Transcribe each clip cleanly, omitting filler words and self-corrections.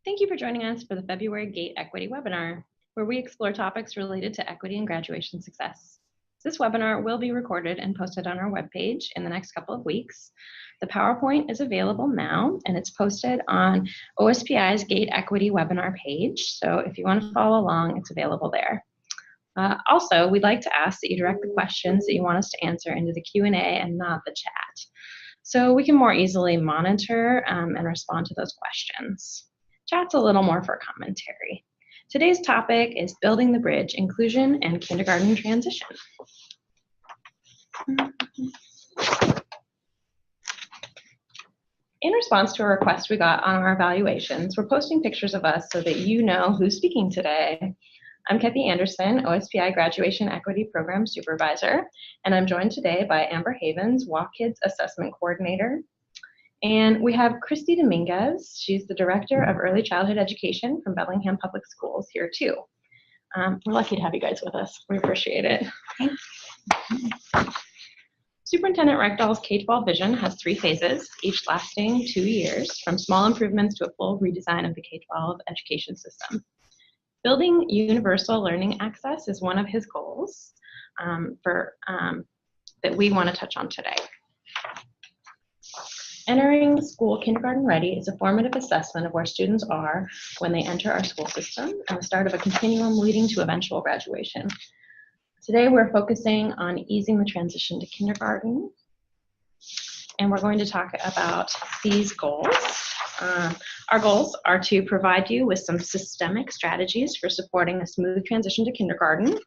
Thank you for joining us for the February GATE Equity webinar, where we explore topics related to equity and graduation success. This webinar will be recorded and posted on our webpage in the next couple of weeks. The PowerPoint is available now, and it's posted on OSPI's GATE Equity webinar page. So if you want to follow along, it's available there. Also, we'd like to ask that you direct the questions that you want us to answer into the Q&A and not the chat, so we can more easily monitor and respond to those questions. Chat's a little more for commentary. Today's topic is building the bridge, inclusion and kindergarten transition. In response to a request we got on our evaluations, we're posting pictures of us so that you know who's speaking today. I'm Kathy Anderson, OSPI Graduation Equity Program Supervisor, and I'm joined today by Amber Havens, WAKIDS Assessment Coordinator. And we have Kristie Dominquez. She's the Director of Early Childhood Education from Bellingham Public Schools here too. We're lucky to have you guys with us. We appreciate it. Thanks. Superintendent Reckdahl's K-12 vision has 3 phases, each lasting 2 years, from small improvements to a full redesign of the K-12 education system. Building universal learning access is one of his goals that we want to touch on today. Entering school kindergarten ready is a formative assessment of where students are when they enter our school system and the start of a continuum leading to eventual graduation. Today we're focusing on easing the transition to kindergarten, and we're going to talk about these goals. Our goals are to provide you with some systemic strategies for supporting a smooth transition to kindergarten,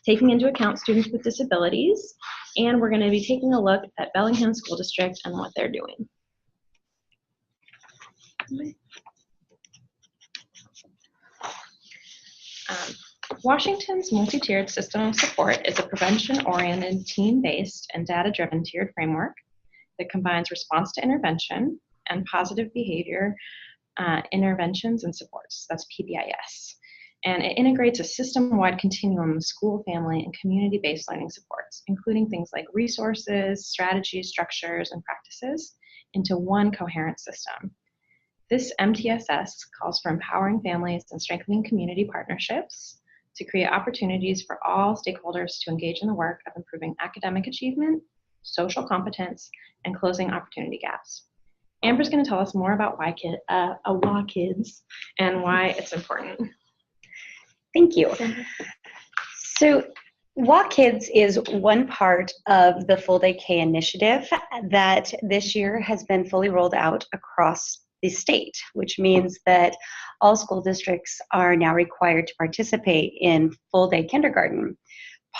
taking into account students with disabilities, and we're going to be taking a look at Bellingham School District and what they're doing. Washington's multi-tiered system of support is a prevention-oriented, team-based, and data-driven tiered framework that combines response to intervention and positive behavior interventions and supports. That's PBIS. And it integrates a system-wide continuum of school, family, and community-based learning supports, including things like resources, strategies, structures, and practices into one coherent system. This MTSS calls for empowering families and strengthening community partnerships to create opportunities for all stakeholders to engage in the work of improving academic achievement, social competence, and closing opportunity gaps. Amber's going to tell us more about WAKIDS and why it's important. Thank you. So WAKIDS is one part of the Full Day K initiative that this year has been fully rolled out across the state, which means that all school districts are now required to participate in full day kindergarten.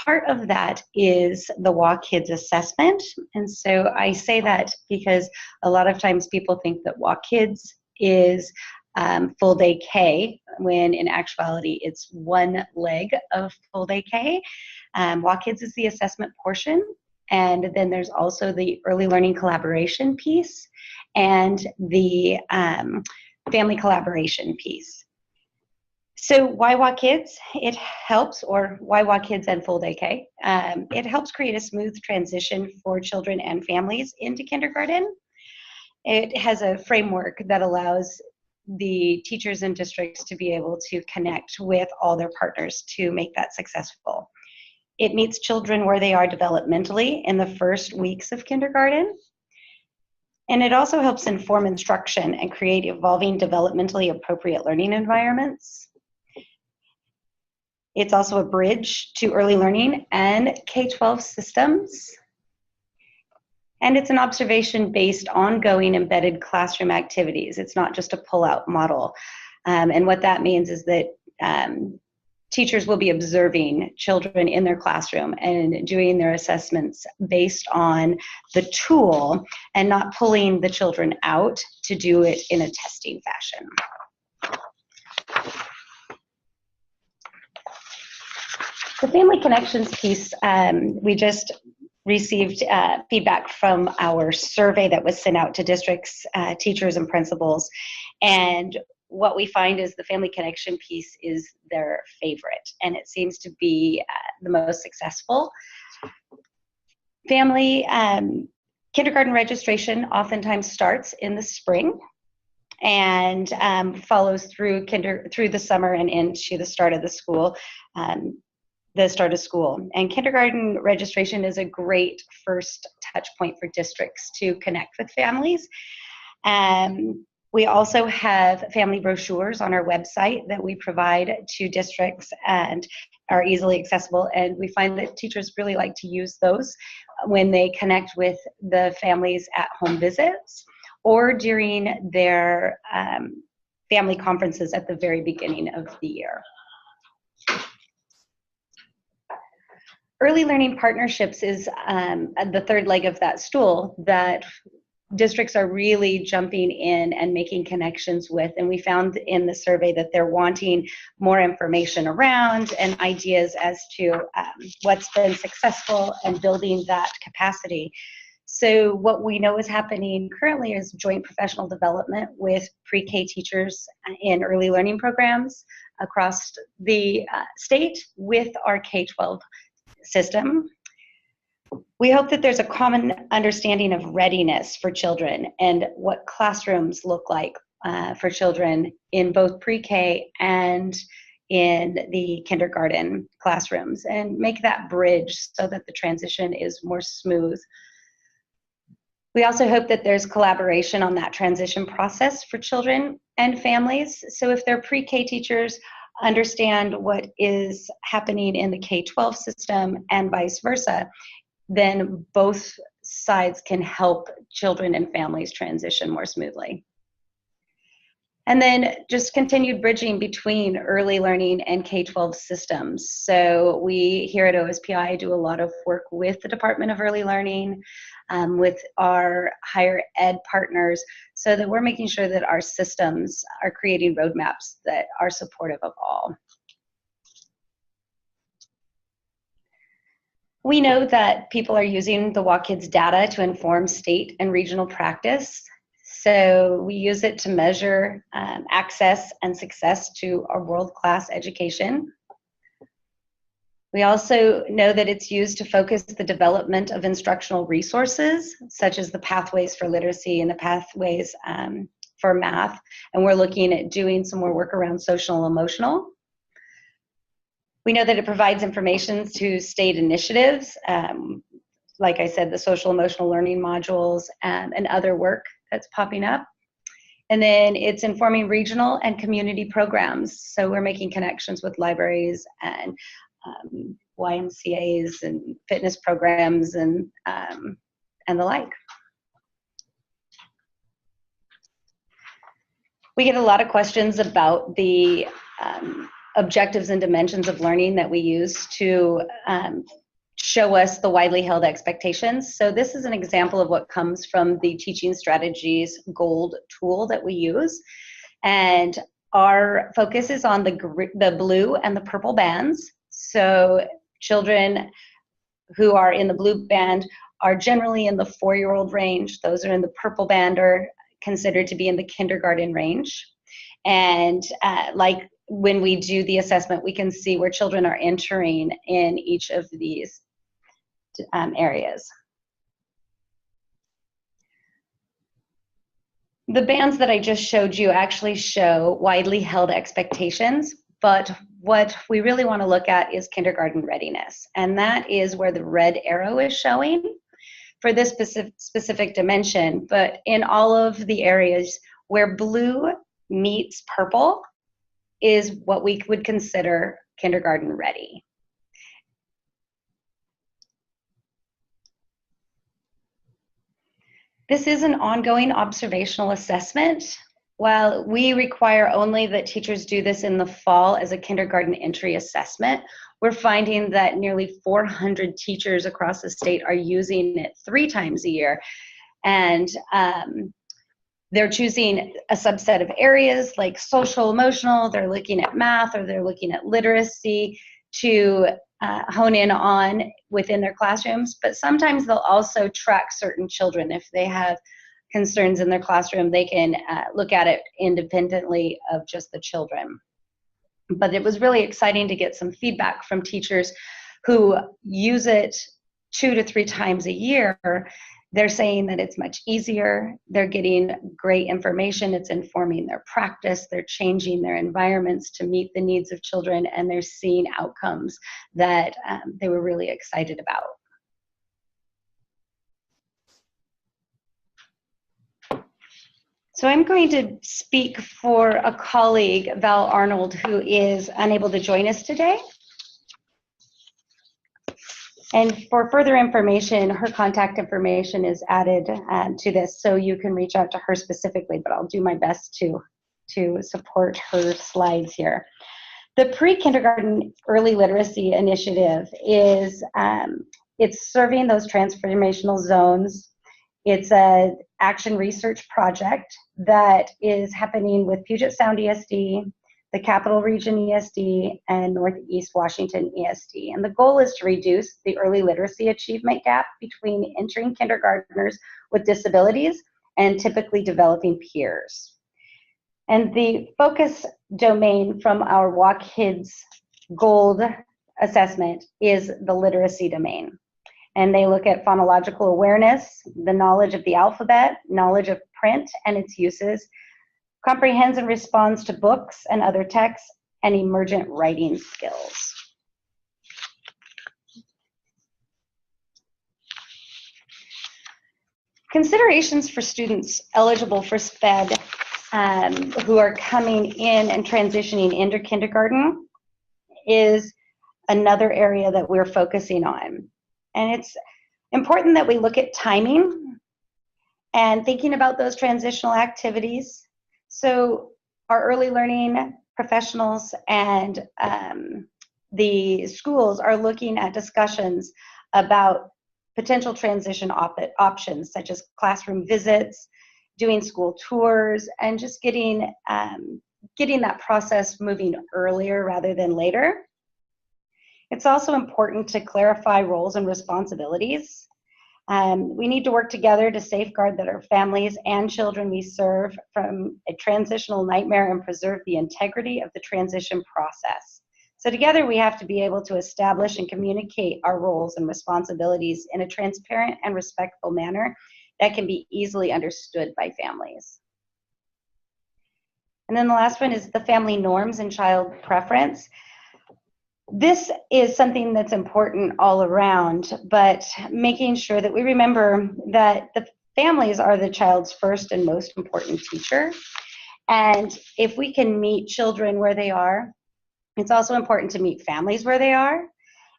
Part of that is the WAKIDS assessment, and so I say that because a lot of times people think that WAKIDS is full day K, when in actuality it's one leg of full day K. WAKIDS is the assessment portion, and then there's also the early learning collaboration piece and the family collaboration piece. So why WAKIDS? It helps, or why WAKIDS and Full Day K? It helps create a smooth transition for children and families into kindergarten. It has a framework that allows the teachers and districts to be able to connect with all their partners to make that successful. It meets children where they are developmentally in the first weeks of kindergarten. And it also helps inform instruction and create evolving developmentally appropriate learning environments. It's also a bridge to early learning and K-12 systems. And it's an observation-based, ongoing, embedded classroom activities. It's not just a pull-out model. And what that means is that teachers will be observing children in their classroom and doing their assessments based on the tool and not pulling the children out to do it in a testing fashion. The family connections piece, we just received feedback from our survey that was sent out to districts, teachers, and principals. And what we find is the family connection piece is their favorite, and it seems to be the most successful. Family kindergarten registration oftentimes starts in the spring, and follows through the summer and into the start of the school. And kindergarten registration is a great first touch point for districts to connect with families. We also have family brochures on our website that we provide to districts and are easily accessible, and we find that teachers really like to use those when they connect with the families at home visits or during their family conferences at the very beginning of the year. Early learning partnerships is the third leg of that stool that districts are really jumping in and making connections with, and we found in the survey that they're wanting more information around and ideas as to what's been successful and building that capacity. So what we know is happening currently is joint professional development with pre-K teachers in early learning programs across the state with our K-12 system. We hope that there's a common understanding of readiness for children and what classrooms look like for children in both pre-K and in the kindergarten classrooms, and make that bridge so that the transition is more smooth. We also hope that there's collaboration on that transition process for children and families. So if their pre-K teachers understand what is happening in the K-12 system and vice versa, then both sides can help children and families transition more smoothly. And then just continued bridging between early learning and K-12 systems. So we here at OSPI do a lot of work with the Department of Early Learning, with our higher ed partners, so that we're making sure that our systems are creating roadmaps that are supportive of all. We know that people are using the WAKIDS data to inform state and regional practice. So we use it to measure access and success to our world-class education. We also know that it's used to focus the development of instructional resources, such as the pathways for literacy and the pathways for math. And we're looking at doing some more work around social and emotional. We know that it provides information to state initiatives, like I said, the social emotional learning modules and other work that's popping up. And then it's informing regional and community programs. So we're making connections with libraries and YMCAs and fitness programs and the like. We get a lot of questions about the objectives and dimensions of learning that we use to show us the widely held expectations. So this is an example of what comes from the Teaching Strategies Gold tool that we use. And our focus is on the blue and the purple bands. So children who are in the blue band are generally in the 4-year-old range. Those are in the purple band are considered to be in the kindergarten range. And like when we do the assessment, we can see where children are entering in each of these areas. The bands that I just showed you actually show widely held expectations, but what we really want to look at is kindergarten readiness, and that is where the red arrow is showing for this specific dimension. But in all of the areas where blue meets purple is what we would consider kindergarten ready. This is an ongoing observational assessment. While we require only that teachers do this in the fall as a kindergarten entry assessment, we're finding that nearly 400 teachers across the state are using it 3 times a year. And they're choosing a subset of areas like social, emotional, they're looking at math, or they're looking at literacy to hone in on within their classrooms. But sometimes they'll also track certain children. If they have concerns in their classroom, they can look at it independently of just the children. But it was really exciting to get some feedback from teachers who use it 2 to 3 times a year, They're saying that it's much easier. They're getting great information. It's informing their practice. They're changing their environments to meet the needs of children, and they're seeing outcomes that they were really excited about. So I'm going to speak for a colleague, Val Arnold, who is unable to join us today. And for further information, her contact information is added to this, so you can reach out to her specifically, but I'll do my best to support her slides here. The Pre-Kindergarten Early Literacy Initiative is, it's serving those transformational zones. It's an action research project that is happening with Puget Sound ESD, the Capital Region ESD, and Northeast Washington ESD. And the goal is to reduce the early literacy achievement gap between entering kindergartners with disabilities and typically developing peers. And the focus domain from our WAKIDS Gold assessment is the literacy domain. And they look at phonological awareness, the knowledge of the alphabet, knowledge of print and its uses, comprehends and responds to books and other texts, and emergent writing skills. Considerations for students eligible for SPED who are coming in and transitioning into kindergarten is another area that we're focusing on. And it's important that we look at timing and thinking about those transitional activities. So our early learning professionals and the schools are looking at discussions about potential transition options, such as classroom visits, doing school tours, and just getting that process moving earlier rather than later. It's also important to clarify roles and responsibilities. We need to work together to safeguard that our families and children we serve from a transitional nightmare and preserve the integrity of the transition process. So together we have to be able to establish and communicate our roles and responsibilities in a transparent and respectful manner that can be easily understood by families. And then the last one is the family norms and child preference. This is something that's important all around, but making sure that we remember that the families are the child's first and most important teacher. And if we can meet children where they are, it's also important to meet families where they are.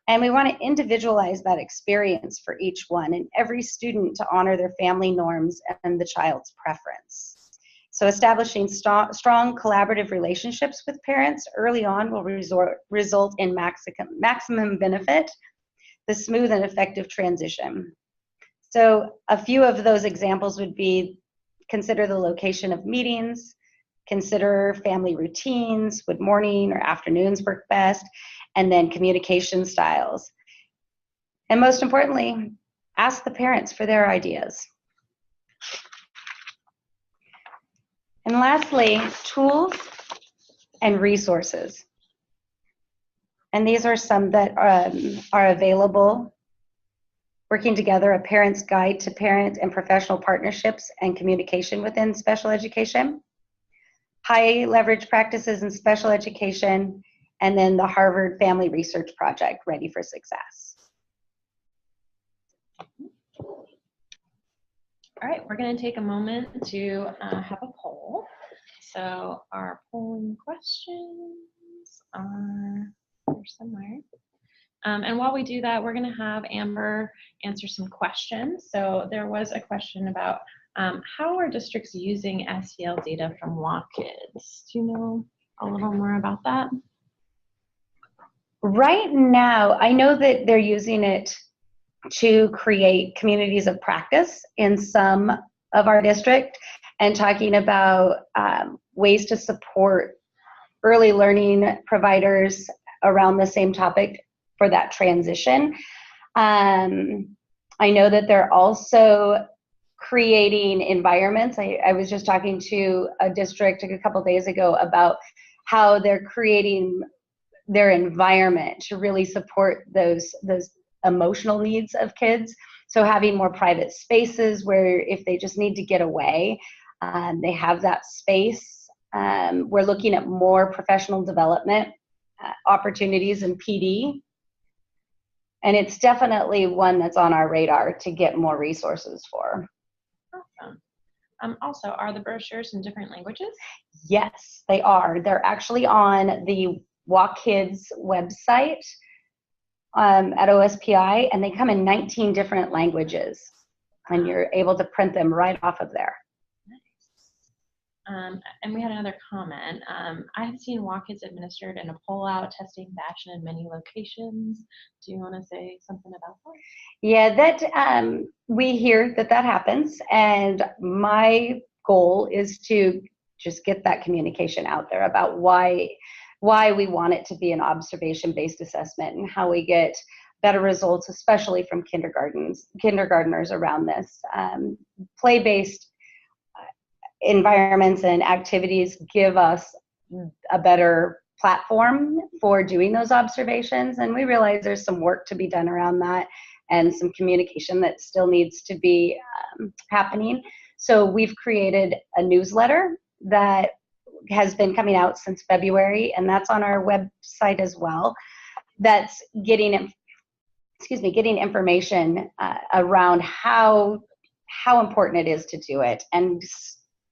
And we want to individualize that experience for each one and every student to honor their family norms and the child's preference. So establishing strong collaborative relationships with parents early on will result in maximum benefit, the smooth and effective transition. So a few of those examples would be consider the location of meetings, consider family routines, would morning or afternoons work best, and then communication styles. And most importantly, ask the parents for their ideas. And lastly, tools and resources. And these are some that are available. Working together, a parent's guide to parent and professional partnerships and communication within special education. High leverage practices in special education, and then the Harvard Family Research Project, Ready for Success. All right, we're going to take a moment to have a poll. So our polling questions are here somewhere. And while we do that, we're going to have Amber answer some questions. So there was a question about how are districts using SEL data from WAKIDS? Do you know a little more about that? Right now, I know that they're using it to create communities of practice in some of our district and talking about ways to support early learning providers around the same topic for that transition. I know that they're also creating environments. I was just talking to a district a couple days ago about how they're creating their environment to really support those emotional needs of kids. So having more private spaces where if they just need to get away, they have that space. We're looking at more professional development opportunities in PD. And it's definitely one that's on our radar to get more resources for. Awesome. Also, are the brochures in different languages? Yes, they are. They're actually on the WAKIDS website at OSPI, and they come in 19 different languages, and you're able to print them right off of there. Nice. And we had another comment. I have seen WAKIDS administered in a pull-out testing fashion in many locations. Do you want to say something about that? Yeah, that we hear that happens, and my goal is to just get that communication out there about why we want it to be an observation-based assessment and how we get better results, especially from kindergartners around this. Play-based environments and activities give us a better platform for doing those observations, and we realize there's some work to be done around that and some communication that still needs to be happening. So we've created a newsletter that has been coming out since February, and that's on our website as well. That's getting information around how important it is to do it, and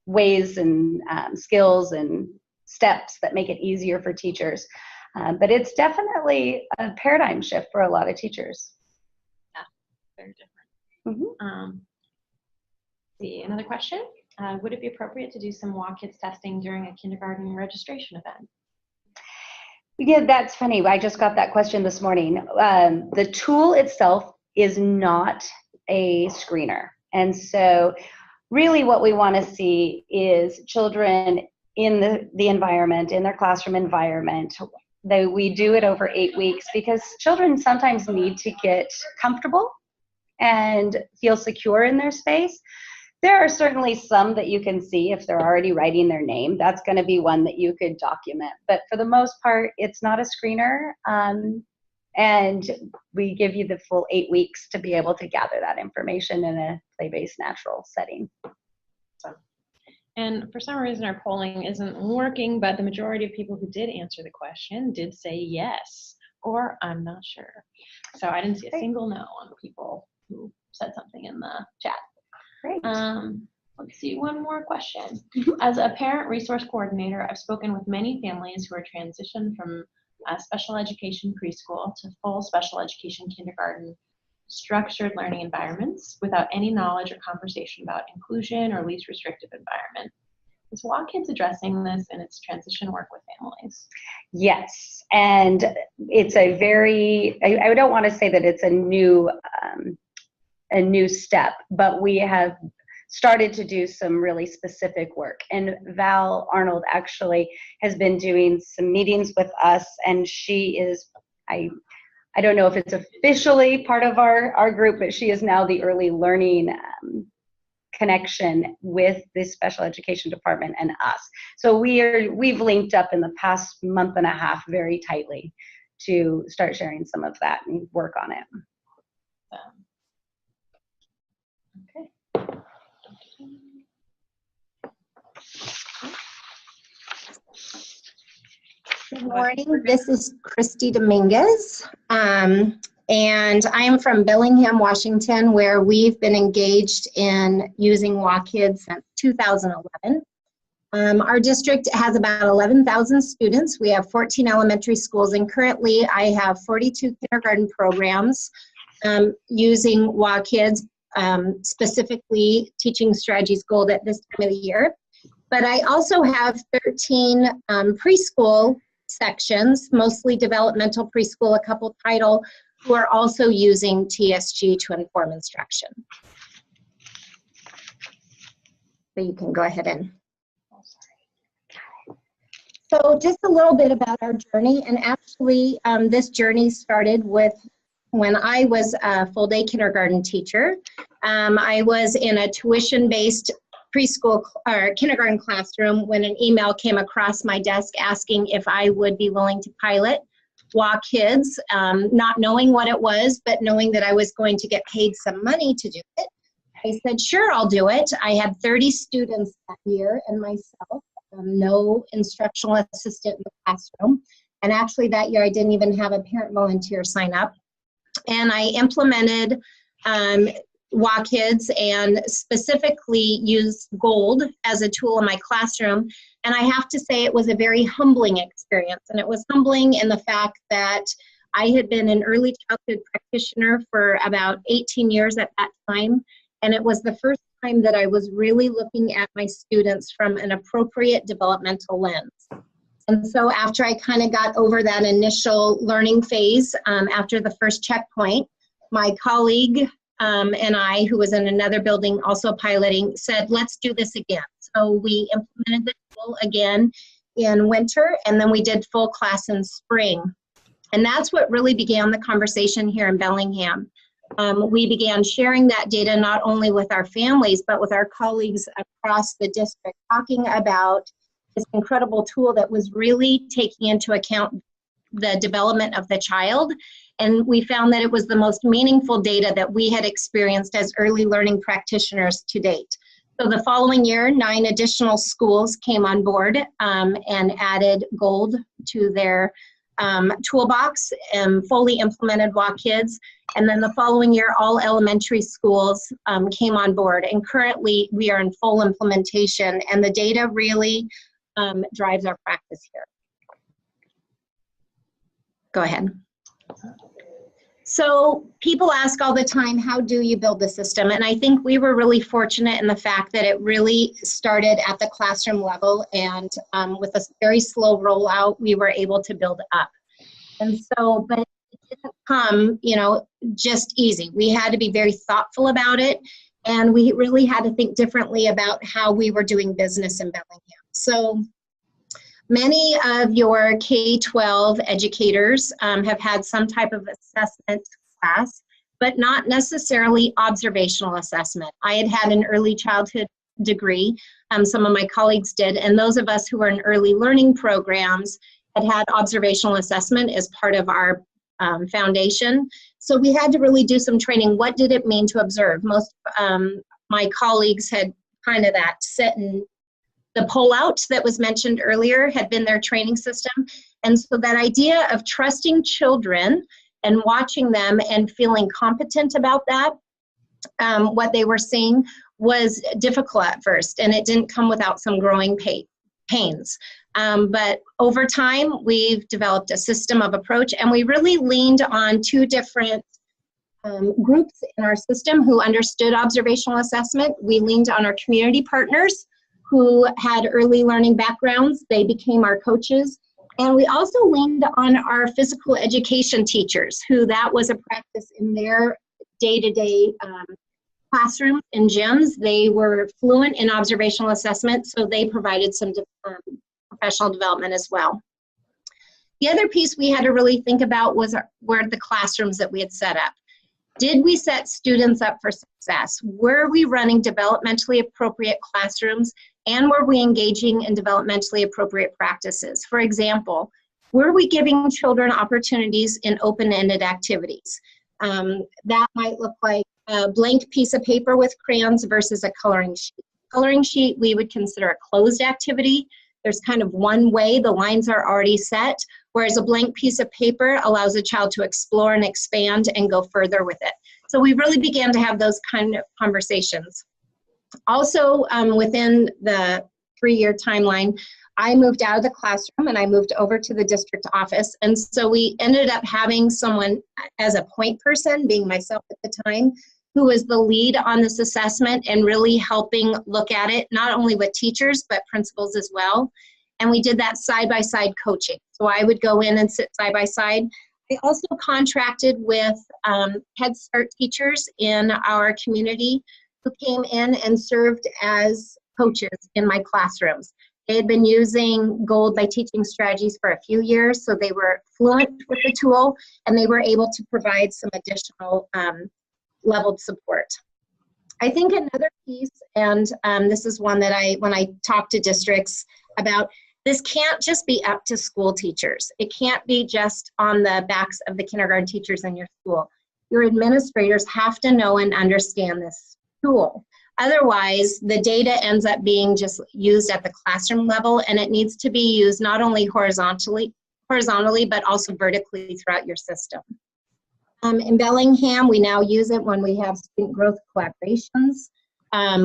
ways and skills and steps that make it easier for teachers. But it's definitely a paradigm shift for a lot of teachers. Yeah, very different. Mm-hmm. See, another question. Would it be appropriate to do some WAKIDS testing during a kindergarten registration event? Yeah, that's funny. I just got that question this morning. The tool itself is not a screener. And so really what we want to see is children in the environment, in their classroom environment. We do it over 8 weeks because children sometimes need to get comfortable and feel secure in their space. There are certainly some that you can see if they're already writing their name. That's going to be one that you could document. But for the most part, it's not a screener. And we give you the full 8 weeks to be able to gather that information in a play-based natural setting. And for some reason, our polling isn't working, but the majority of people who did answer the question did say yes, or I'm not sure. So I didn't see a single no on people who said something in the chat. Great. Let's see, one more question. As a parent resource coordinator, I've spoken with many families who are transitioned from special education preschool to full special education kindergarten structured learning environments without any knowledge or conversation about inclusion or least restrictive environment. Is WAKIDS addressing this in its transition work with families? Yes, and it's a very, I don't want to say that it's a new step, but we have started to do some really specific work. And Val Arnold actually has been doing some meetings with us, and she is, I don't know if it's officially part of our group, but she is now the early learning connection with the special education department and us. So we've linked up in the past month and a half very tightly to start sharing some of that and work on it. Okay. Good morning. This is Kristie Dominquez, and I am from Bellingham, Washington, where we've been engaged in using WAKIDS since 2011. Our district has about 11,000 students. We have 14 elementary schools, and currently I have 42 kindergarten programs using WAKIDS, specifically teaching strategies gold at this time of the year. But I also have 13 preschool sections, mostly developmental preschool, a couple title, who are also using TSG to inform instruction. So you can go ahead and. So just a little bit about our journey, and actually this journey started with when I was a full-day kindergarten teacher. I was in a tuition-based preschool or kindergarten classroom when an email came across my desk asking if I would be willing to pilot WAKIDS, not knowing what it was, but knowing that I was going to get paid some money to do it. I said, sure, I'll do it. I had 30 students that year and myself, no instructional assistant in the classroom. And actually that year I didn't even have a parent volunteer sign up. And I implemented WAKIDS and specifically used GOLD as a tool in my classroom. And I have to say it was a very humbling experience. And it was humbling in the fact that I had been an early childhood practitioner for about 18 years at that time. And it was the first time that I was really looking at my students from an appropriate developmental lens. And so after I kind of got over that initial learning phase, after the first checkpoint, my colleague and I, who was in another building also piloting, said, let's do this again. So we implemented the tool again in winter, and then we did full class in spring. And that's what really began the conversation here in Bellingham. We began sharing that data not only with our families, but with our colleagues across the district, talking about this incredible tool that was really taking into account the development of the child. And we found that it was the most meaningful data that we had experienced as early learning practitioners to date. So the following year, 9 additional schools came on board and added GOLD to their toolbox and fully implemented WAKIDS. And then the following year, all elementary schools came on board. And currently, we are in full implementation, and the data really drives our practice here. Go ahead. So people ask all the time, how do you build the system? And I think we were really fortunate in the fact that it really started at the classroom level, and with a very slow rollout, we were able to build up. And so, but it didn't come, you know, just easy. We had to be very thoughtful about it, and we really had to think differently about how we were doing business in Bellingham. So many of your K-12 educators have had some type of assessment class, but not necessarily observational assessment. I had had an early childhood degree, some of my colleagues did, and those of us who are in early learning programs had observational assessment as part of our foundation. So we had to really do some training. What did it mean to observe? Most my colleagues had kind of that set in the pull-out that was mentioned earlier had been their training system. And so that idea of trusting children and watching them and feeling competent about that, what they were seeing was difficult at first, and it didn't come without some growing pains. But over time, we've developed a system of approach, and we really leaned on 2 different groups in our system who understood observational assessment. We leaned on our community partners who had early learning backgrounds. They became our coaches. And we also leaned on our physical education teachers, who that was a practice in their day-to-day classrooms and gyms. They were fluent in observational assessment, so they provided some professional development as well. The other piece we had to really think about were the classrooms that we had set up. Did we set students up for success? Were we running developmentally appropriate classrooms, and were we engaging in developmentally appropriate practices? For example, were we giving children opportunities in open-ended activities? That might look like a blank piece of paper with crayons versus a coloring sheet. Coloring sheet we would consider a closed activity. There's kind of one way, the lines are already set, whereas a blank piece of paper allows a child to explore and expand and go further with it. So we really began to have those kind of conversations. Also, within the 3-year timeline, I moved out of the classroom and I moved over to the district office. And so we ended up having someone as a point person, being myself at the time, who was the lead on this assessment and really helping look at it, not only with teachers, but principals as well. And we did that side-by-side coaching. So I would go in and sit side-by-side. I also contracted with Head Start teachers in our community who came in and served as coaches in my classrooms. They had been using GOLD by Teaching Strategies for a few years, so they were fluent with the tool, and they were able to provide some additional leveled support. I think another piece, and this is one that when I talk to districts about, This can't just be up to school teachers. It can't be just on the backs of the kindergarten teachers in your school. Your administrators have to know and understand this tool. Otherwise, the data ends up being just used at the classroom level, and it needs to be used not only horizontally, but also vertically throughout your system. In Bellingham, we now use it when we have student growth collaborations.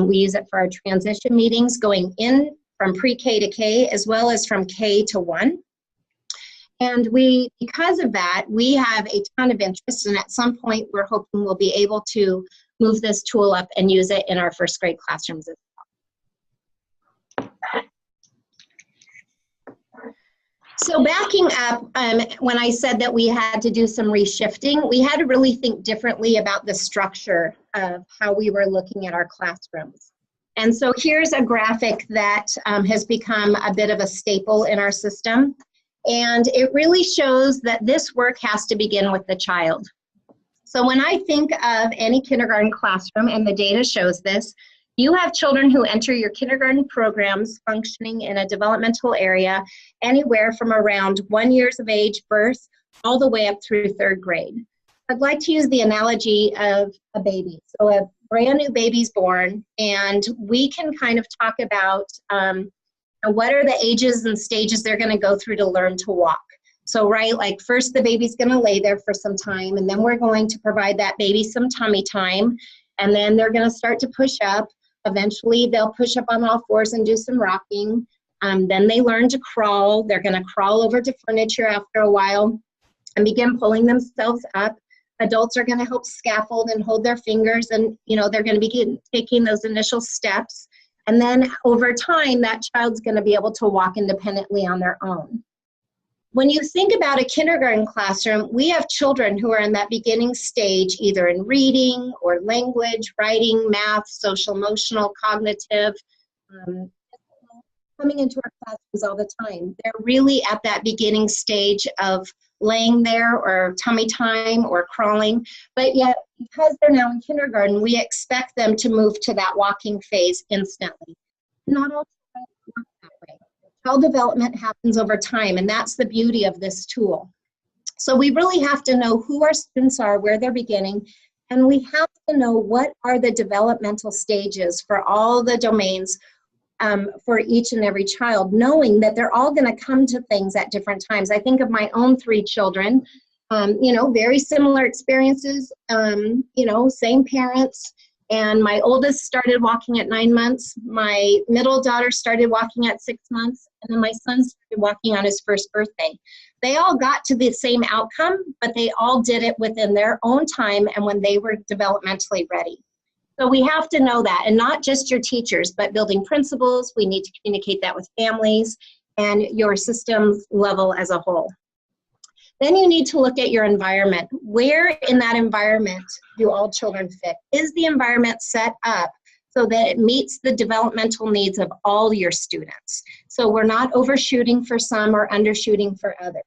We use it for our transition meetings going in from pre-K to K, as well as from K to 1. And because of that, we have a ton of interest, and at some point we're hoping we'll be able to move this tool up and use it in our first grade classrooms as well. So backing up, when I said that we had to do some reshifting, we had to really think differently about the structure of how we were looking at our classrooms. And so here's a graphic that has become a bit of a staple in our system. And it really shows that this work has to begin with the child. So when I think of any kindergarten classroom, and the data shows this, you have children who enter your kindergarten programs functioning in a developmental area anywhere from around 1 year of age, birth, all the way up through 3rd grade. I'd like to use the analogy of a baby. So a brand new baby's born, and we can kind of talk about what are the ages and stages they're going to go through to learn to walk. So, right, like first the baby's going to lay there for some time, and then we're going to provide that baby some tummy time, and then they're going to start to push up. Eventually, they'll push up on all fours and do some rocking. Then they learn to crawl. They're going to crawl over to furniture after a while and begin pulling themselves up. Adults are going to help scaffold and hold their fingers, and they're going to begin taking those initial steps. And then over time, that child's going to be able to walk independently on their own. When you think about a kindergarten classroom, we have children who are in that beginning stage, either in reading or language, writing, math, social, emotional, cognitive, coming into our classrooms all the time. They're really at that beginning stage of laying there or tummy time or crawling, but yet because they're now in kindergarten, we expect them to move to that walking phase instantly. Not all children work that way. Child development happens over time, and that's the beauty of this tool. So we really have to know who our students are, where they're beginning, and we have to know what are the developmental stages for all the domains for each and every child, knowing that they're all going to come to things at different times. I think of my own 3 children, very similar experiences, same parents. And my oldest started walking at 9 months. My middle daughter started walking at 6 months. And then my son started walking on his first birthday. They all got to the same outcome, but they all did it within their own time and when they were developmentally ready. So we have to know that, and not just your teachers, but building principals. We need to communicate that with families and your systems level as a whole. Then you need to look at your environment. Where in that environment do all children fit? Is the environment set up so that it meets the developmental needs of all your students? So we're not overshooting for some or undershooting for others.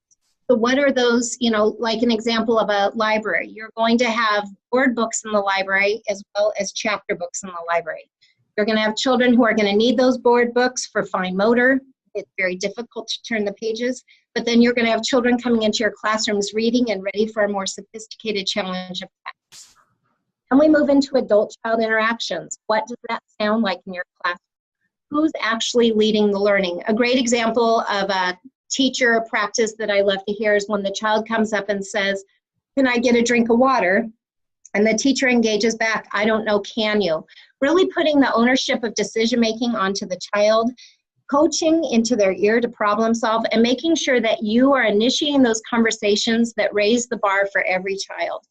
So what are those, like an example of a library? You're going to have board books in the library as well as chapter books in the library. You're going to have children who are going to need those board books for fine motor. It's very difficult to turn the pages, but then you're going to have children coming into your classrooms reading and ready for a more sophisticated challenge of text. And we move into adult-child interactions. What does that sound like in your class? Who's actually leading the learning? A great example of a teacher practice that I love to hear is when the child comes up and says, "Can I get a drink of water?" And the teacher engages back, "I don't know, can you?" Really putting the ownership of decision-making onto the child, coaching into their ear to problem solve, and making sure that you are initiating those conversations that raise the bar for every child.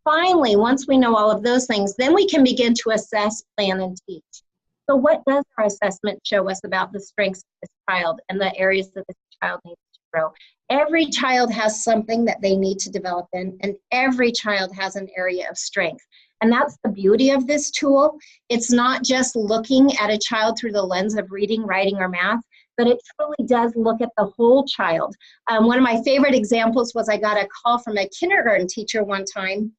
Finally, once we know all of those things, then we can begin to assess, plan, and teach. So what does our assessment show us about the strengths of this child and the areas that this child needs to grow? Every child has something that they need to develop in, and every child has an area of strength. And that's the beauty of this tool. It's not just looking at a child through the lens of reading, writing, or math, but it truly does look at the whole child. One of my favorite examples was I got a call from a kindergarten teacher one time,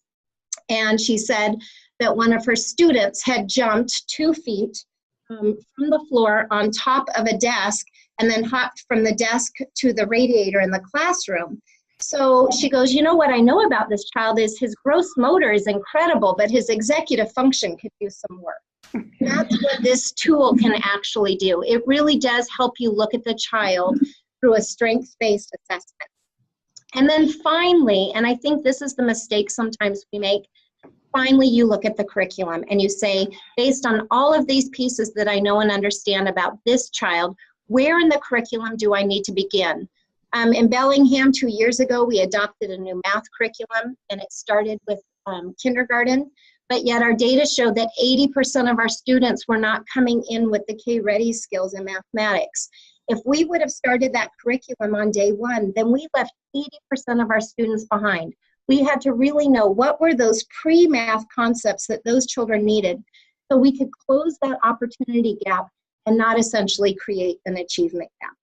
and she said that one of her students had jumped 2 feet from the floor on top of a desk and then hopped from the desk to the radiator in the classroom. So she goes, you know what I know about this child is his gross motor is incredible, but his executive function could use some work. That's what this tool can actually do. It really does help you look at the child through a strengths-based assessment. And then finally, and I think this is the mistake sometimes we make, finally you look at the curriculum and you say, based on all of these pieces that I know and understand about this child, where in the curriculum do I need to begin? In Bellingham 2 years ago, we adopted a new math curriculum, and it started with kindergarten, but yet our data showed that 80% of our students were not coming in with the K-Ready skills in mathematics. If we would have started that curriculum on day one, then we left 80% of our students behind. We had to really know what were those pre-math concepts that those children needed so we could close that opportunity gap and not essentially create an achievement gap.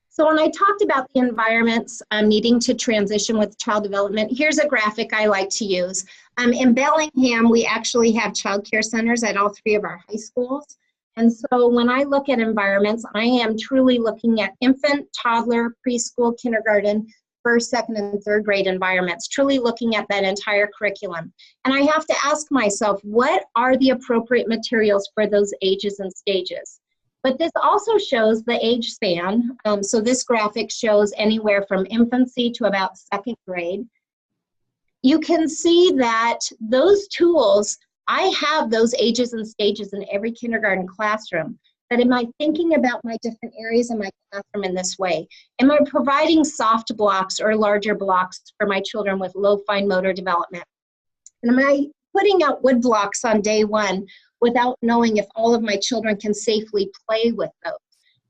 So when I talked about the environments needing to transition with child development, here's a graphic I like to use. In Bellingham, we actually have child care centers at all 3 of our high schools. And so when I look at environments, I am truly looking at infant, toddler, preschool, kindergarten, first, second, and third grade environments, truly looking at that entire curriculum. And I have to ask myself, what are the appropriate materials for those ages and stages? But this also shows the age span. So this graphic shows anywhere from infancy to about 2nd grade. You can see that those tools, I have those ages and stages in every kindergarten classroom. But am I thinking about my different areas in my classroom in this way? Am I providing soft blocks or larger blocks for my children with low fine motor development? And am I putting out wood blocks on day one without knowing if all of my children can safely play with those?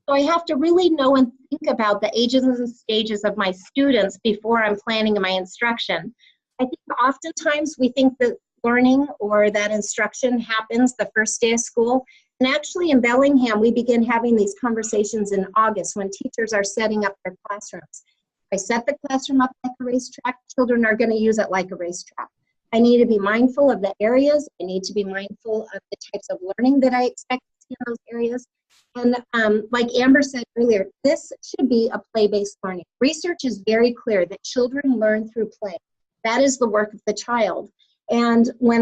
So I have to really know and think about the ages and stages of my students before I'm planning my instruction. I think oftentimes we think that learning or that instruction happens the first day of school. And actually in Bellingham, we begin having these conversations in August when teachers are setting up their classrooms. I set the classroom up like a racetrack, children are going to use it like a racetrack. I need to be mindful of the areas. I need to be mindful of the types of learning that I expect to see in those areas. And like Amber said earlier, this should be a play-based learning. Research is very clear that children learn through play. That is the work of the child. And when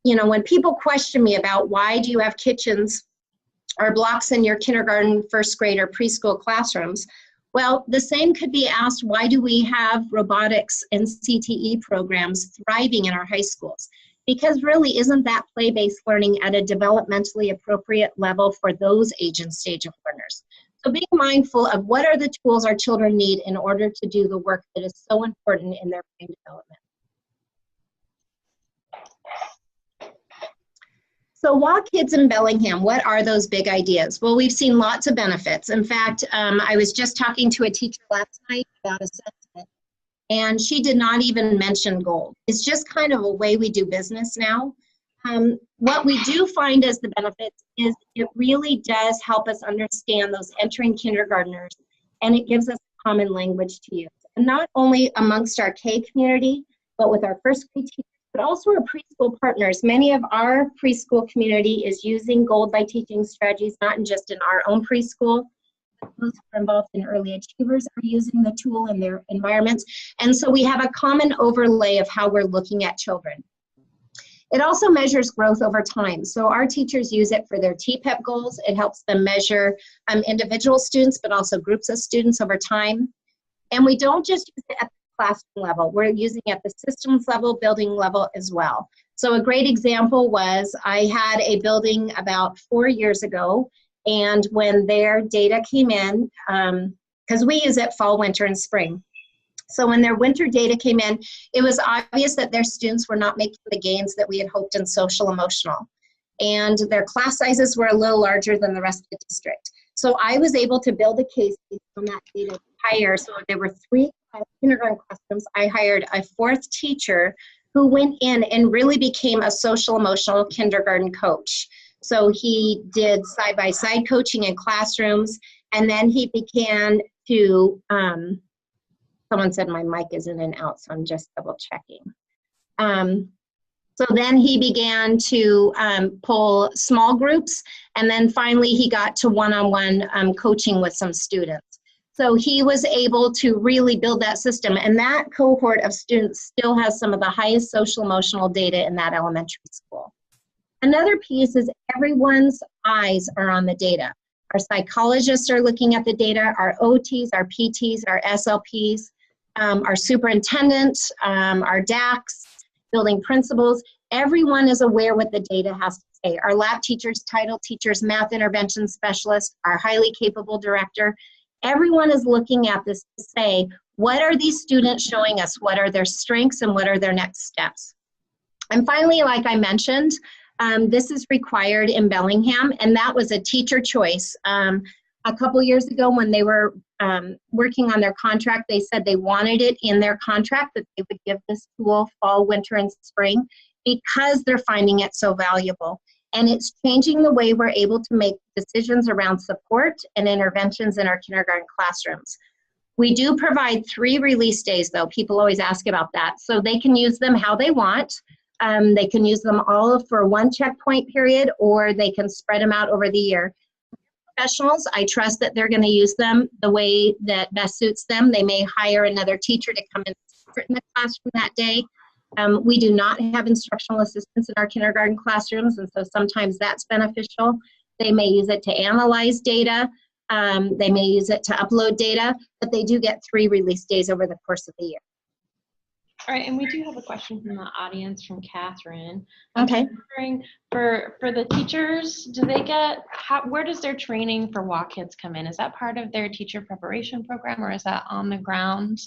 when people question me about why do you have kitchens or blocks in your kindergarten, first grade, or preschool classrooms, well, the same could be asked, why do we have robotics and CTE programs thriving in our high schools? Because really, isn't that play-based learning at a developmentally appropriate level for those age and stage of learners? So being mindful of what are the tools our children need in order to do the work that is so important in their brain development. So WAKIDS in Bellingham, what are those big ideas? Well, we've seen lots of benefits. In fact, I was just talking to a teacher last night about assessment, and she did not even mention gold. It's just kind of a way we do business now. What we do find as the benefits is it really does help us understand those entering kindergartners, and it gives us common language to use. And not only amongst our K community, but with our first grade teachers, but also our preschool partners. Many of our preschool community is using Gold by Teaching strategies, not just in our own preschool, but those who are involved in early achievers are using the tool in their environments. And so we have a common overlay of how we're looking at children. It also measures growth over time. So our teachers use it for their TPEP goals. It helps them measure individual students, but also groups of students over time. And we don't just use it at the classroom level. We're using it at the systems level, building level as well. So a great example was I had a building about 4 years ago, and when their data came in, because we use it fall, winter, and spring. So when their winter data came in, it was obvious that their students were not making the gains that we had hoped in social emotional. And their class sizes were a little larger than the rest of the district. So I was able to build a case based on that data. So there were 3 kindergarten classrooms. I hired a 4th teacher who went in and really became a social emotional kindergarten coach. So he did side-by-side coaching in classrooms, and then he began to, someone said my mic is in and out, so I'm just double checking. So then he began to pull small groups, and then finally he got to one-on-one coaching with some students. So he was able to really build that system, and that cohort of students still has some of the highest social emotional data in that elementary school. Another piece is everyone's eyes are on the data. Our psychologists are looking at the data, our OTs, our PTs, our SLPs, our superintendents, our DACs, building principals. Everyone is aware what the data has to say. Our lab teachers, title teachers, math intervention specialists, our highly capable director. Everyone is looking at this to say, what are these students showing us? What are their strengths and what are their next steps? And finally, like I mentioned, this is required in Bellingham, and that was a teacher choice. A couple years ago when they were working on their contract, they said they wanted it in their contract that they would give this tool fall, winter, and spring because they're finding it so valuable. And it's changing the way we're able to make decisions around support and interventions in our kindergarten classrooms. We do provide 3 release days, though. People always ask about that. So they can use them how they want. They can use them all for one checkpoint period, or they can spread them out over the year. Professionals, I trust that they're going to use them the way that best suits them. They may hire another teacher to come in the classroom that day. We do not have instructional assistants in our kindergarten classrooms, and so sometimes that's beneficial. They may use it to analyze data. They may use it to upload data, but they do get 3 release days over the course of the year. All right, and we do have a question from the audience from Catherine. Okay. I'm wondering, for the teachers, do they get, where does their training for WAKIDS come in? Is that part of their teacher preparation program, or is that on the ground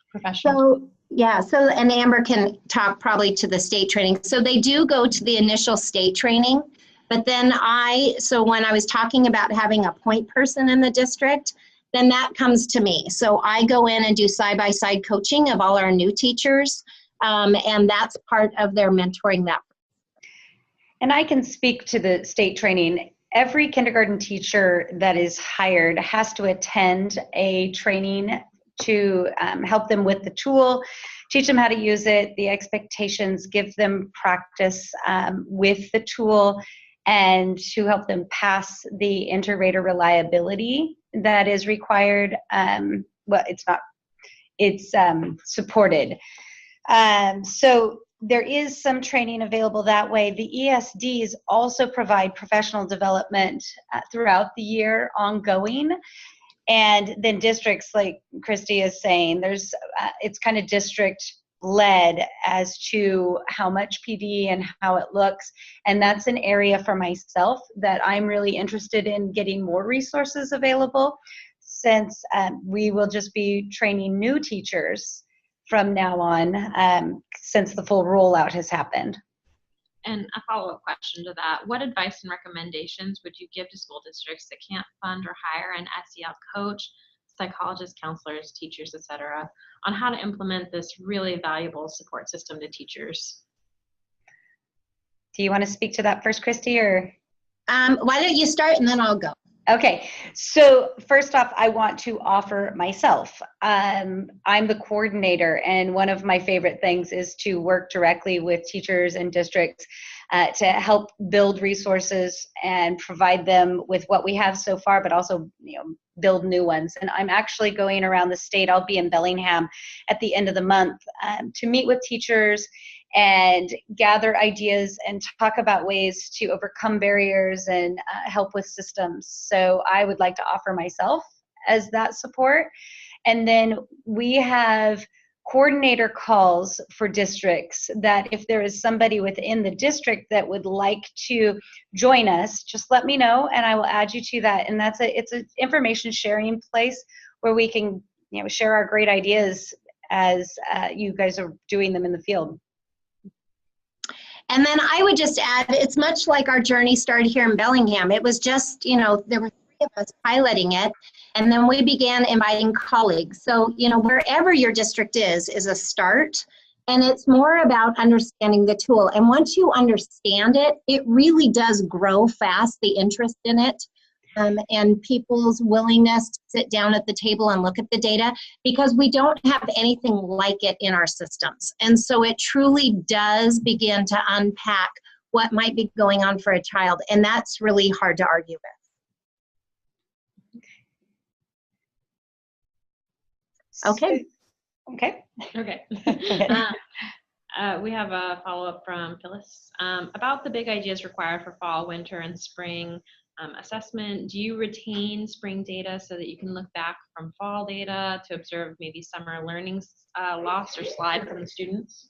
professional? So, yeah, so, and Amber can talk probably to the state training. So they do go to the initial state training, but then so when I was talking about having a point person in the district, then that comes to me. So I go in and do side-by-side coaching of all our new teachers, and that's part of their mentoring that. And I can speak to the state training. Every kindergarten teacher that is hired has to attend a training to help them with the tool, teach them how to use it, the expectations, give them practice with the tool, and to help them pass the inter-rater reliability that is required. Well, it's supported. So there is some training available that way. The ESDs also provide professional development throughout the year, ongoing. And then districts, like Kristie is saying, it's kind of district led as to how much PD and how it looks. And that's an area for myself that I'm really interested in getting more resources available, since we will just be training new teachers from now on, since the full rollout has happened. And a follow-up question to that, what advice and recommendations would you give to school districts that can't fund or hire an SEL coach, psychologists, counselors, teachers, etc., on how to implement this really valuable support system to teachers? Do you want to speak to that first, Kristie, or? Why don't you start and then I'll go. Okay, so first off, I want to offer myself. I'm the coordinator, and one of my favorite things is to work directly with teachers and districts to help build resources and provide them with what we have so far, but also, build new ones. And I'm actually going around the state. I'll be in Bellingham at the end of the month to meet with teachers and gather ideas and talk about ways to overcome barriers and help with systems. So I would like to offer myself as that support. And then we have coordinator calls for districts that if there is somebody within the district that would like to join us, just let me know and I will add you to that. And it's an information sharing place where we can share our great ideas as you guys are doing them in the field. And then I would just add, it's much like our journey started here in Bellingham. It was just, there were 3 of us piloting it, and then we began inviting colleagues. So, wherever your district is a start, and it's more about understanding the tool. And once you understand it, it really does grow fast, the interest in it. and people's willingness to sit down at the table and look at the data, because we don't have anything like it in our systems. And so it truly does begin to unpack what might be going on for a child, and that's really hard to argue with. Okay. Okay. Okay. Go ahead. We have a follow-up from Phyllis about the big ideas required for fall, winter, and spring assessment. Do you retain spring data so that you can look back from fall data to observe maybe summer learning loss or slide from the students?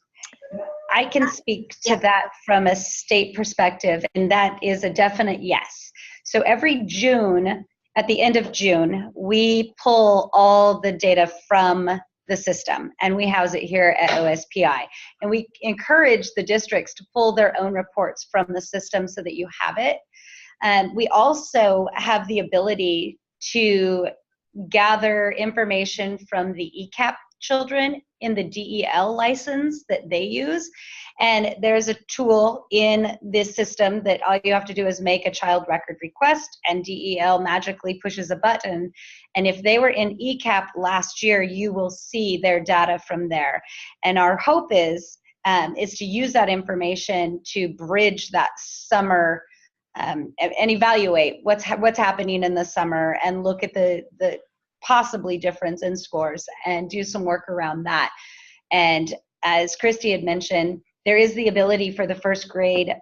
I can speak to that from a state perspective, and that is a definite yes. So every June, at the end of June, we pull all the data from the system, and we house it here at OSPI. And we encourage the districts to pull their own reports from the system so that you have it. And we also have the ability to gather information from the ECAP children in the DEL license that they use. And there's a tool in this system that all you have to do is make a child record request, and DEL magically pushes a button. And if they were in ECAP last year, you will see their data from there. And our hope is to use that information to bridge that summer and evaluate what's happening in the summer, and look at the possibly difference in scores and do some work around that. And as Kristie had mentioned, there is the ability for the first grade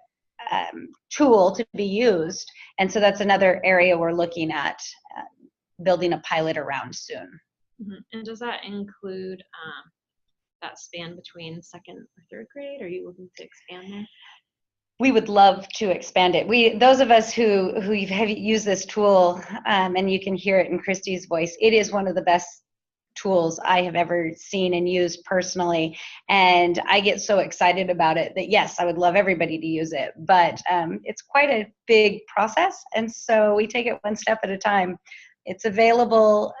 tool to be used. And so that's another area we're looking at building a pilot around soon. Mm-hmm. And does that include that span between second or third grade? Are you looking to expand there? We would love to expand it. Those of us who have used this tool, and you can hear it in Kristie's voice, it is one of the best tools I have ever seen and used personally. And I get so excited about it that yes, I would love everybody to use it, but it's quite a big process. And so we take it one step at a time. It's available,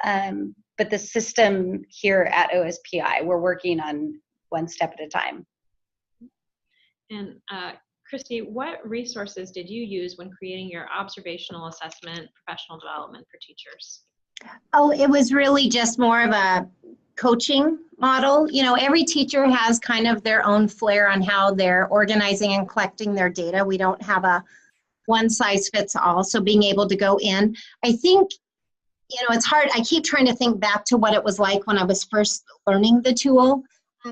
but the system here at OSPI, we're working on one step at a time. And Kristie, what resources did you use when creating your observational assessment professional development for teachers? Oh, it was really just more of a coaching model. You know, every teacher has kind of their own flair on how they're organizing and collecting their data. We don't have a one size fits all. So being able to go in, I think, you know, it's hard. I keep trying to think back to what it was like when I was first learning the tool.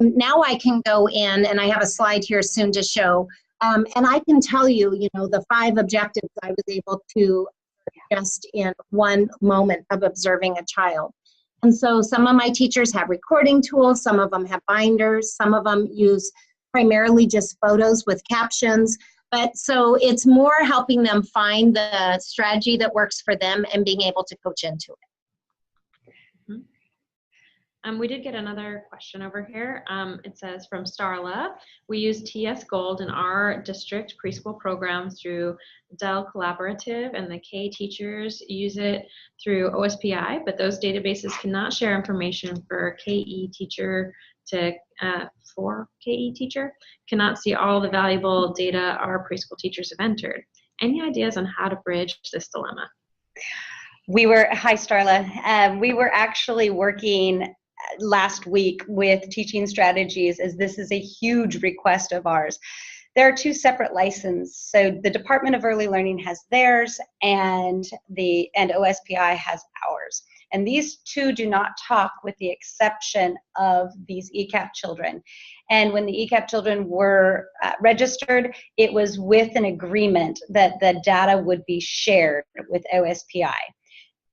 Now I can go in, and I have a slide here soon to show, and I can tell you, you know, the 5 objectives I was able to just in one moment of observing a child. And so some of my teachers have recording tools, some of them have binders, some of them use primarily just photos with captions. But so it's more helping them find the strategy that works for them and being able to coach into it. We did get another question over here. It says from Starla, we use TS Gold in our district preschool programs through Dell Collaborative, and the K teachers use it through OSPI, but those databases cannot share information for KE teacher to for KE teacher, cannot see all the valuable data our preschool teachers have entered. Any ideas on how to bridge this dilemma? Hi Starla, we were actually working last week with teaching strategies, as this is a huge request of ours. There are 2 separate licenses. So the Department of Early Learning has theirs, and OSPI has ours. And these 2 do not talk, with the exception of these ECAP children. And when the ECAP children were registered, it was with an agreement that the data would be shared with OSPI.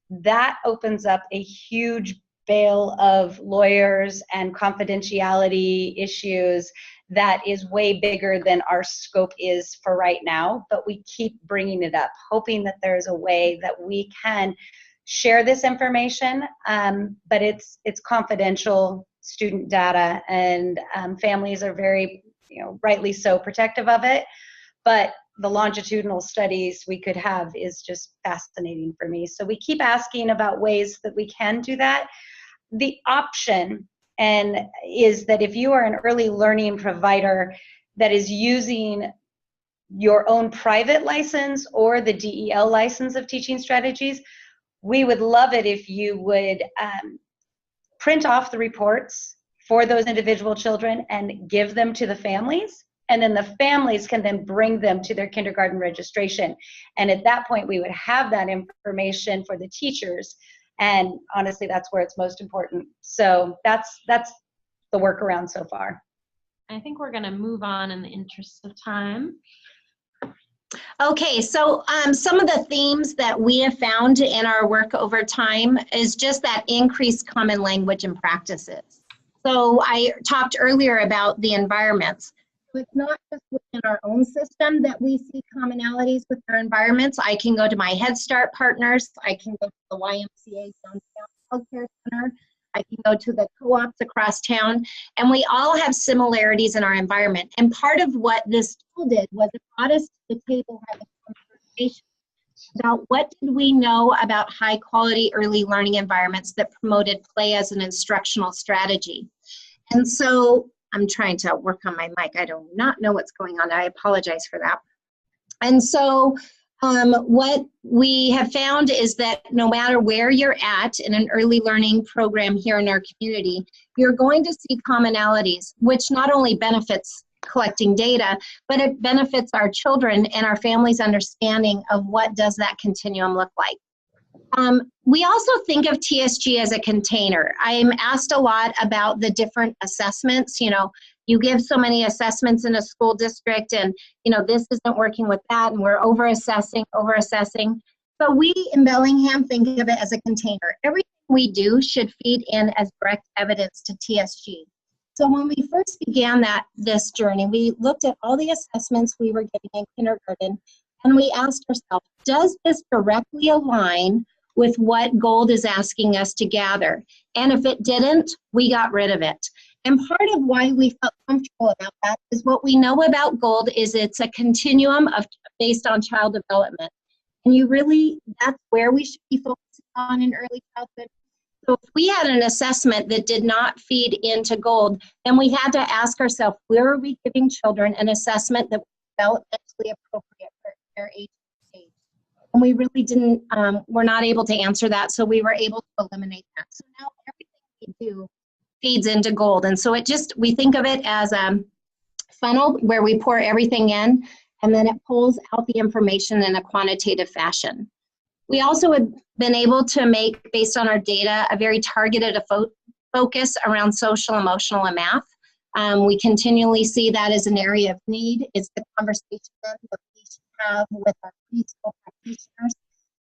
That opens up a huge bale of lawyers and confidentiality issues that is way bigger than our scope is for right now, but we keep bringing it up, hoping that there's a way that we can share this information, but it's confidential student data, and families are very, you know, rightly so protective of it. But the longitudinal studies we could have is just fascinating for me. So we keep asking about ways that we can do that. The option is that if you are an early learning provider that is using your own private license or the DEL license of teaching strategies, we would love it if you would print off the reports for those individual children and give them to the families. And then the families can then bring them to their kindergarten registration. And at that point, we would have that information for the teachers. And honestly, that's where it's most important. So that's the workaround so far. I think we're going to move on in the interest of time. Okay, so some of the themes that we have found in our work over time is just that increased common language and practices. So I talked earlier about the environments. So it's not just within our own system that we see commonalities with our environments. I can go to my Head Start partners. I can go to the YMCA Downtown Health Care Center. I can go to the co-ops across town, and we all have similarities in our environment. And part of what this tool did was it brought us to the table having conversation about what did we know about high quality early learning environments that promoted play as an instructional strategy. And so I'm trying to work on my mic. I do not know what's going on. I apologize for that. And so what we have found is that no matter where you're at in an early learning program here in our community, you're going to see commonalities, which not only benefits collecting data, but it benefits our children and our families' understanding of what does that continuum look like. We also think of TSG as a container. I'm asked a lot about the different assessments. You know, you give so many assessments in a school district and, you know, this isn't working with that and we're over-assessing. So we in Bellingham think of it as a container. Everything we do should feed in as direct evidence to TSG. So when we first began this journey, we looked at all the assessments we were getting in kindergarten and we asked ourselves, does this directly align with what GOLD is asking us to gather? And if it didn't, we got rid of it. And part of why we felt comfortable about that is what we know about GOLD is it's a continuum based on child development. And that's where we should be focusing on in early childhood. So if we had an assessment that did not feed into GOLD, then we had to ask ourselves, where are we giving children an assessment that was developmentally appropriate for their age and stage? And we really didn't, we're not able to answer that, so we were able to eliminate that. So now everything we do feeds into GOLD. And so we think of it as a funnel where we pour everything in, and then it pulls out the information in a quantitative fashion. We also have been able to make, based on our data, a very targeted focus around social, emotional, and math. We continually see that as an area of need. It's the conversation that we should have with our preschool practitioners.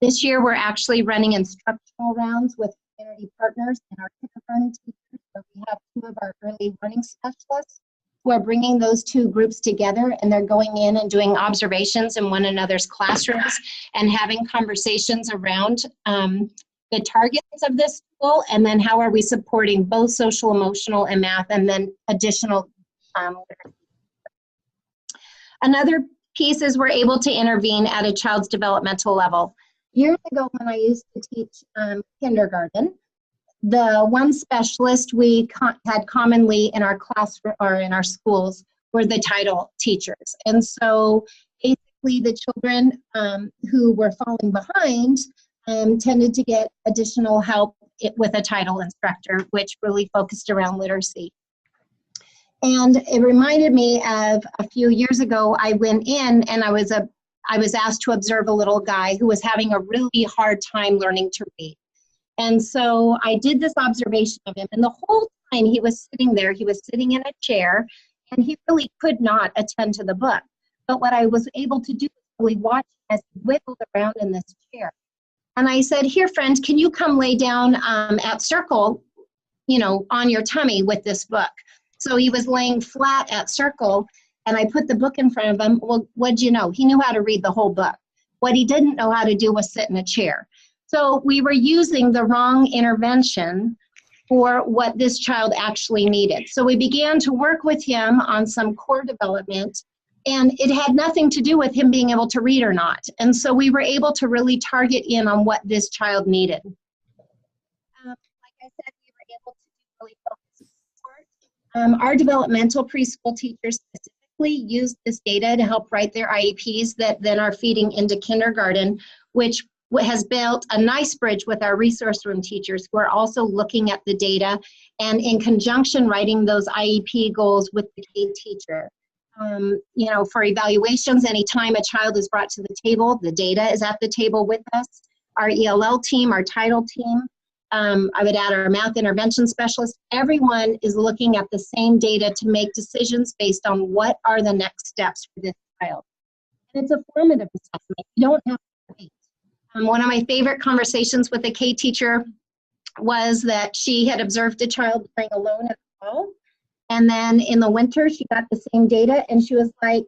This year, we're actually running instructional rounds with community partners and our kindergarten teachers, where we have 2 of our early learning specialists who are bringing those 2 groups together, and they're going in and doing observations in one another's classrooms and having conversations around the targets of this tool, and then how are we supporting both social, emotional, and math, and then additional literacy. Another piece is we're able to intervene at a child's developmental level. Years ago when I used to teach kindergarten, the one specialist we had commonly in our class or in our schools were the title teachers. And so basically the children who were falling behind tended to get additional help with a title instructor, which really focused around literacy. And it reminded me of a few years ago, I went in and I was asked to observe a little guy who was having a really hard time learning to read. And so I did this observation of him, and the whole time he was sitting there, he was sitting in a chair, and he really could not attend to the book. But what I was able to do was really watch as he wiggled around in this chair. And I said, here, friend, can you come lay down at circle, you know, on your tummy with this book? So he was laying flat at circle, and I put the book in front of him. Well, what'd you know? He knew how to read the whole book. What he didn't know how to do was sit in a chair. So we were using the wrong intervention for what this child actually needed. So we began to work with him on some core development, and it had nothing to do with him being able to read or not. And so we were able to really target in on what this child needed. Like I said, we were able to really focus support. Our developmental preschool teachers specifically quickly used this data to help write their IEPs that then are feeding into kindergarten, which has built a nice bridge with our resource room teachers who are also looking at the data and in conjunction writing those IEP goals with the K teacher. You know, for evaluations, anytime a child is brought to the table, the data is at the table with us. Our ELL team, our title team, I would add our math intervention specialist, everyone is looking at the same data to make decisions based on what are the next steps for this child. And it's a formative assessment. You don't have to wait. One of my favorite conversations with a K teacher was that she had observed a child playing alone at the fall. And then in the winter, she got the same data and she was like,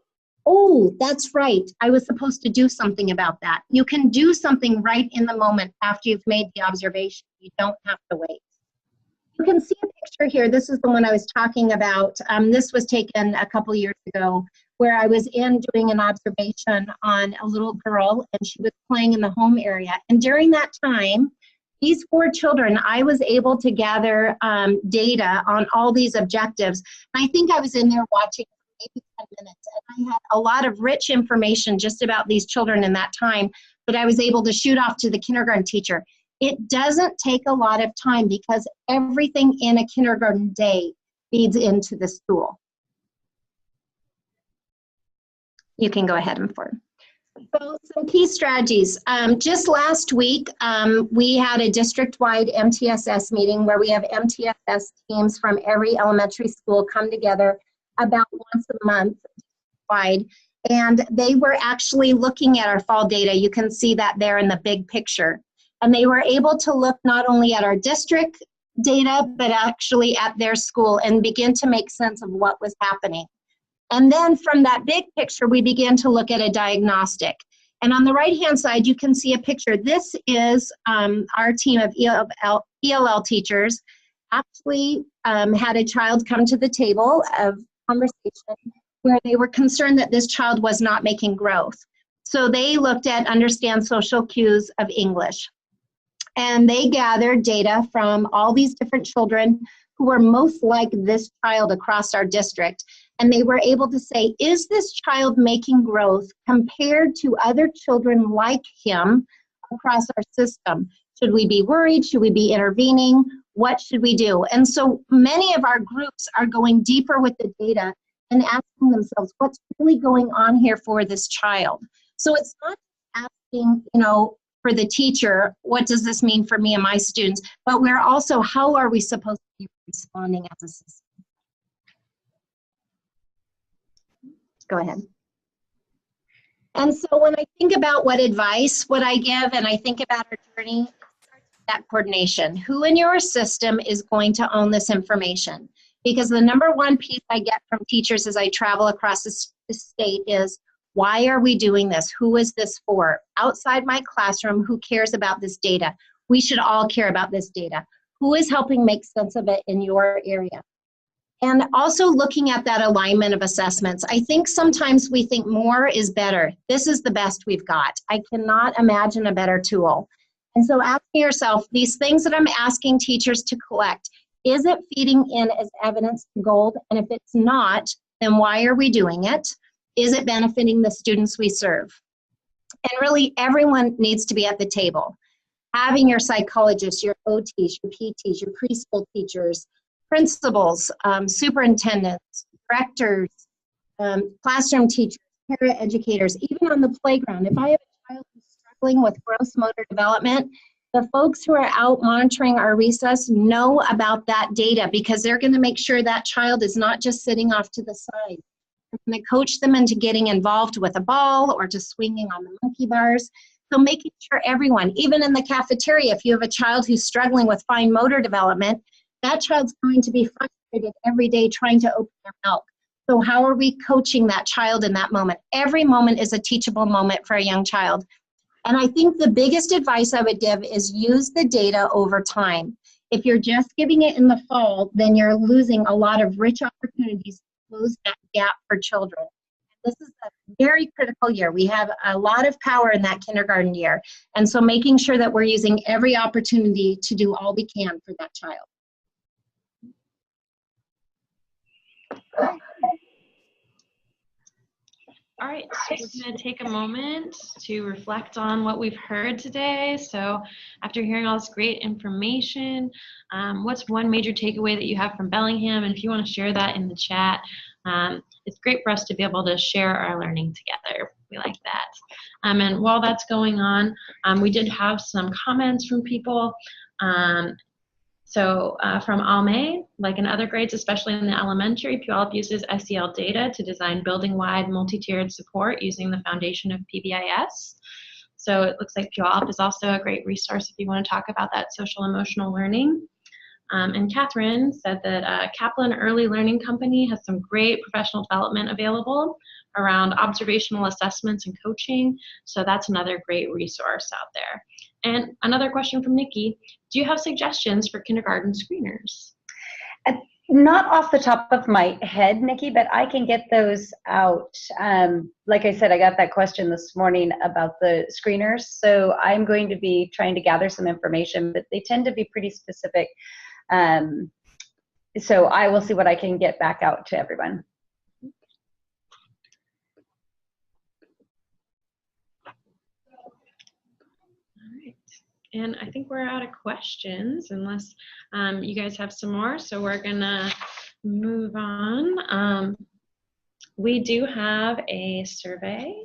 oh, that's right. I was supposed to do something about that. You can do something right in the moment after you've made the observation. You don't have to wait. You can see a picture here. This is the one I was talking about. This was taken a couple years ago where I was doing an observation on a little girl and she was playing in the home area. And during that time, these 4 children, I was able to gather data on all these objectives. And I think I was in there watching maybe 10 minutes. And I had a lot of rich information just about these children in that time, but I was able to shoot off to the kindergarten teacher. It doesn't take a lot of time because everything in a kindergarten day feeds into the school. You can go ahead and forward. So some key strategies. Just last week, we had a district-wide MTSS meeting where we have MTSS teams from every elementary school come together about once a month wide, and they were actually looking at our fall data. You can see that there in the big picture. And they were able to look not only at our district data, but actually at their school and begin to make sense of what was happening. And then from that big picture, we began to look at a diagnostic. And on the right-hand side, you can see a picture. This is our team of ELL teachers actually had a child come to the table of conversation where they were concerned that this child was not making growth. So they looked at understand social cues of English. And they gathered data from all these different children who were most like this child across our district. And they were able to say, is this child making growth compared to other children like him across our system? Should we be worried? Should we be intervening? What should we do? And so many of our groups are going deeper with the data and asking themselves, what's really going on here for this child? So it's not asking, you know, for the teacher, what does this mean for me and my students? But we're also, how are we supposed to be responding as a system? Go ahead. And so when I think about what advice would I give and I think about our journey, it starts with that coordination. Who in your system is going to own this information? Because the number one piece I get from teachers as I travel across the state is, why are we doing this? Who is this for? Outside my classroom, who cares about this data? We should all care about this data. Who is helping make sense of it in your area? And also looking at that alignment of assessments. I think sometimes we think more is better. This is the best we've got. I cannot imagine a better tool. And so asking yourself, these things that I'm asking teachers to collect, is it feeding in as evidence to gold? And if it's not, then why are we doing it? Is it benefiting the students we serve? And really, everyone needs to be at the table. Having your psychologists, your OTs, your PTs, your preschool teachers, principals, superintendents, directors, classroom teachers, paraeducators, even on the playground. If I have a child who's struggling with gross motor development, the folks who are out monitoring our recess know about that data because they're going to make sure that child is not just sitting off to the side. They're going to coach them into getting involved with a ball or to swinging on the monkey bars. So making sure everyone, even in the cafeteria, if you have a child who's struggling with fine motor development, that child's going to be frustrated every day trying to open their mouth. So how are we coaching that child in that moment? Every moment is a teachable moment for a young child. And I think the biggest advice I would give is use the data over time. If you're just giving it in the fall, then you're losing a lot of rich opportunities to close that gap for children. This is a very critical year. We have a lot of power in that kindergarten year. And so making sure that we're using every opportunity to do all we can for that child. All right, so we're going to take a moment to reflect on what we've heard today. So after hearing all this great information, what's one major takeaway that you have from Bellingham? And if you want to share that in the chat, it's great for us to be able to share our learning together. We like that. And while that's going on, we did have some comments from people. So from Alme, like in other grades, especially in the elementary, Puyallup uses SEL data to design building-wide multi-tiered support using the foundation of PBIS. So it looks like Puyallup is also a great resource if you want to talk about that social emotional learning. And Catherine said that Kaplan Early Learning Company has some great professional development available around observational assessments and coaching. So that's another great resource out there. And another question from Nikki, do you have suggestions for kindergarten screeners? Not off the top of my head, Nikki, but I can get those out. Like I said, I got that question this morning about the screeners. So I'm going to be trying to gather some information, but they tend to be pretty specific. So I will see what I can get back out to everyone. And I think we're out of questions unless you guys have some more. So we're gonna move on. We do have a survey,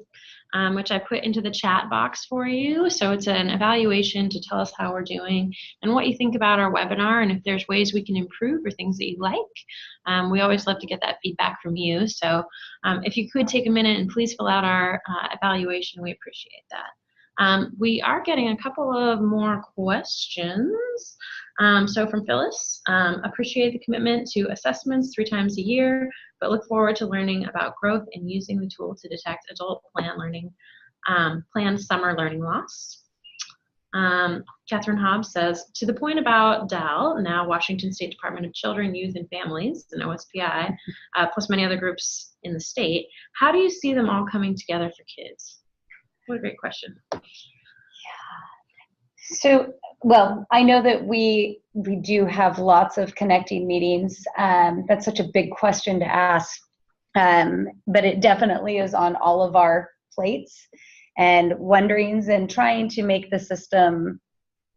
which I put into the chat box for you. So it's an evaluation to tell us how we're doing and what you think about our webinar and if there's ways we can improve or things that you like. We always love to get that feedback from you. So if you could take a minute and please fill out our evaluation, we appreciate that. We are getting a couple of more questions. So from Phyllis, appreciate the commitment to assessments 3 times a year, but look forward to learning about growth and using the tool to detect adult planned summer learning loss. Catherine Hobbs says, to the point about DAL, now Washington State Department of Children, Youth, and Families, and OSPI, plus many other groups in the state, how do you see them all coming together for kids? What a great question. Yeah. So, well, I know that we do have lots of connecting meetings. That's such a big question to ask, but it definitely is on all of our plates and wonderings and trying to make the system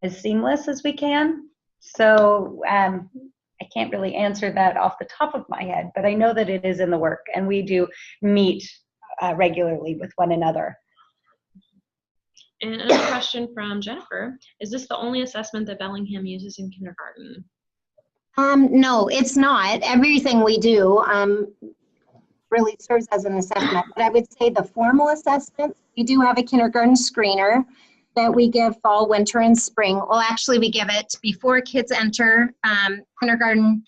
as seamless as we can. So I can't really answer that off the top of my head, but I know that it is in the work and we do meet regularly with one another. And another question from Jennifer, is this the only assessment that Bellingham uses in kindergarten? No, it's not. Everything we do really serves as an assessment, but I would say the formal assessments, we do have a kindergarten screener that we give fall, winter, and spring. Well, actually, we give it before kids enter kindergarten,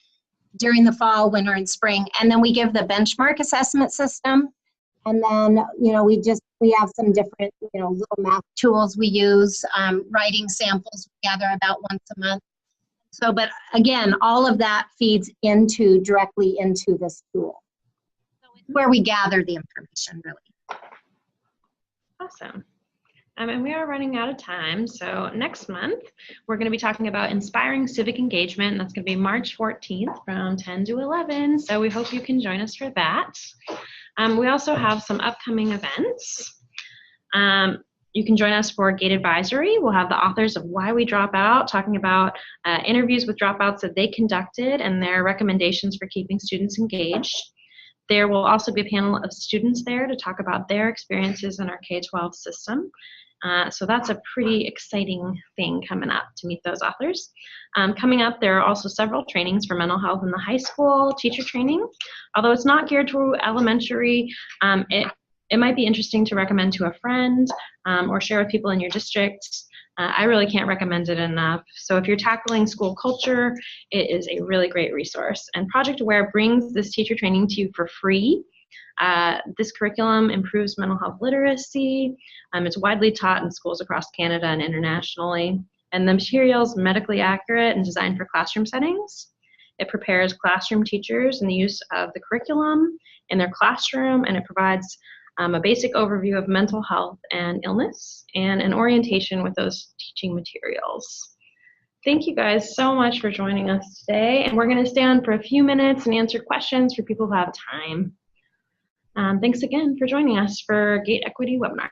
during the fall, winter, and spring, and then we give the benchmark assessment system. And then, you know, we have some different, you know, little math tools we use, writing samples we gather about once a month. So, but again, all of that feeds directly into this tool. So it's where we gather the information, really. Awesome. And we are running out of time. So next month, we're going to be talking about inspiring civic engagement. And that's going to be March 14th from 10 to 11. So we hope you can join us for that. We also have some upcoming events. You can join us for Gate Advisory. We'll have the authors of Why We Drop Out talking about interviews with dropouts that they conducted and their recommendations for keeping students engaged. There will also be a panel of students there to talk about their experiences in our K-12 system. So that's a pretty exciting thing coming up to meet those authors. Coming up, there are also several trainings for mental health in the high school, teacher training. Although it's not geared to elementary, it might be interesting to recommend to a friend or share with people in your district. I really can't recommend it enough. So if you're tackling school culture, it is a really great resource. And Project Aware brings this teacher training to you for free. This curriculum improves mental health literacy. It's widely taught in schools across Canada and internationally. And the material is medically accurate and designed for classroom settings. It prepares classroom teachers in the use of the curriculum in their classroom, and it provides a basic overview of mental health and illness and an orientation with those teaching materials. Thank you guys so much for joining us today. And we're going to stay on for a few minutes and answer questions for people who have time. Thanks again for joining us for Gate Equity webinar.